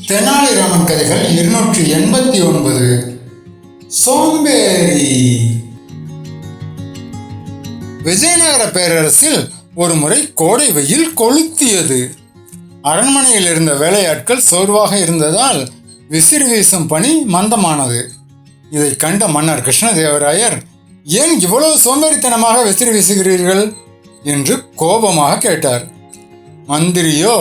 தெனாலிராமன் கதைகள் 289. சோம்பேறி. விஜயநகர பேரரசில் ஒரு முறை கோடை வெயில் கொளுத்தியது. அரண்மனையில் இருந்த வேலையாட்கள் சோர்வாக இருந்ததால் விசிறி வீசும் பணி மந்தமானது. இதை கண்ட மன்னர் கிருஷ்ணதேவராயர், ஏன் இவ்வளவு சோம்பேறித்தனமாக விசிறி வீசுகிறீர்கள் என்று கோபமாக கேட்டார். மந்திரியோ,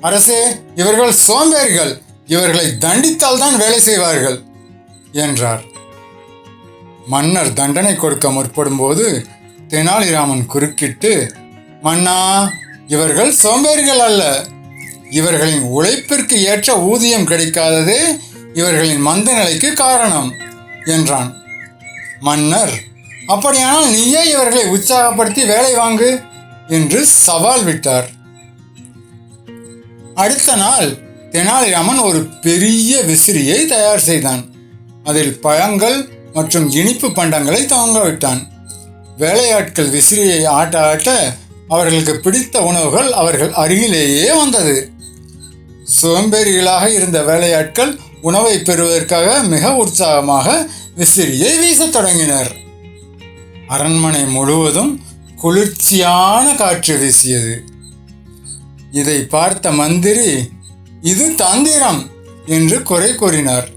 அரசே, இவர்கள் சோம்பேறிகள், இவர்களை தண்டித்தால் தான் வேலை செய்வார்கள் என்றார். மன்னர் தண்டனை கொடுக்க முற்படும் போது தெனாலிராமன் குறுக்கிட்டு, மன்னா, இவர்கள் சோம்பேறிகள் அல்ல, இவர்களின் உழைப்பிற்கு ஏற்ற ஊதியம் கிடைக்காததே இவர்களின் மந்த நிலைக்கு காரணம் என்றான். மன்னர், அப்படியானால் நீயே இவர்களை உற்சாகப்படுத்தி வேலை வாங்கு என்று சவால் விட்டார். அடுத்த நாள் தெனாலிராமன் ஒரு பெரிய விசிறியை தயார் செய்தான். அதில் பழங்கள் மற்றும் இனிப்பு பண்டங்களை தொங்க விட்டான். வேலையாட்கள் விசிறியை ஆட்ட ஆட்ட அவர்களுக்கு பிடித்த உணவுகள் அவர்கள் அருகிலேயே வந்தது. சோம்பேறிகளாக இருந்த வேலையாட்கள் உணவை பெறுவதற்காக மிக உற்சாகமாக விசிறியை வீசத் தொடங்கினர். அரண்மனை முழுவதும் குளிர்ச்சியான காற்று வீசியது. இதை பார்த்த மந்திரி, இது தந்திரம் என்று குறை கூறினார்.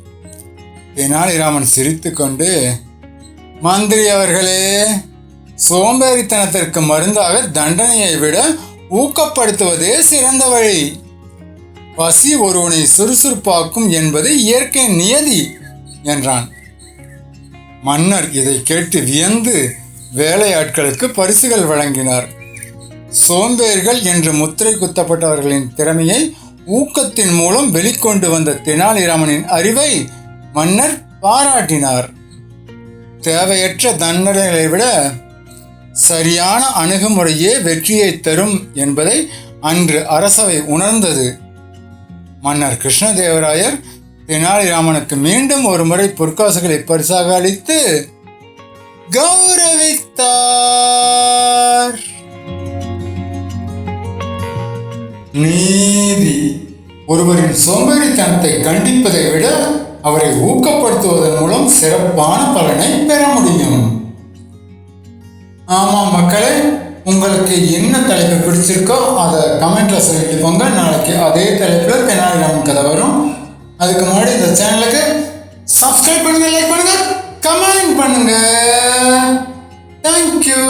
தெனாலிராமன் சிரித்துக்கொண்டு, மந்திரி அவர்களே, சோம்பேறித்தனத்திற்கு மருந்தாக தண்டனையை விட ஊக்கப்படுத்துவதே சிறந்த வழி. பசி ஒருவனை சுறுசுறுப்பாக்கும் என்பது இயற்கை நியதி என்றான். மன்னர் இதை கேட்டு வியந்து வேலையாட்களுக்கு பரிசுகள் வழங்கினார். சோம்பேறிகள் என்று முத்திரை குத்தப்பட்டவர்களின் திறமையை ஊக்கத்தின் மூலம் வெளிக்கொண்டு வந்த தெனாலிராமனின் அறிவை மன்னர் பாராட்டினார். தேவையற்ற தண்டனைகளை விட சரியான அணுகுமுறையே வெற்றியை தரும் என்பதை அன்று அரசவை உணர்ந்தது. மன்னர் கிருஷ்ணதேவராயர் தெனாலிராமனுக்கு மீண்டும் ஒரு முறை பொற்காசுகளை பரிசாக அளித்து கௌரவித்தார். நீதி. ஒருவரின் சோம்பேறித்தனத்தை கண்டிப்பதை விட அவரை ஊக்கப்படுத்துவதன் மூலம் சிறப்பான பலனை பெற முடியும். ஆமாம் மக்களே, உங்களுக்கு என்ன தலைப்பு பிடிச்சிருக்கோ அதை கமெண்ட்ல சொல்லிட்டு போங்க. நாளைக்கு அதே தலைப்புல தெனாலிராமன் கதை வரும். அதுக்கு முன்னாடி இந்த சேனலுக்கு சப்ஸ்கிரைப் பண்ணுங்க, லைக் பண்ணுங்க, கமெண்ட் பண்ணுங்க. தேங்க்யூ.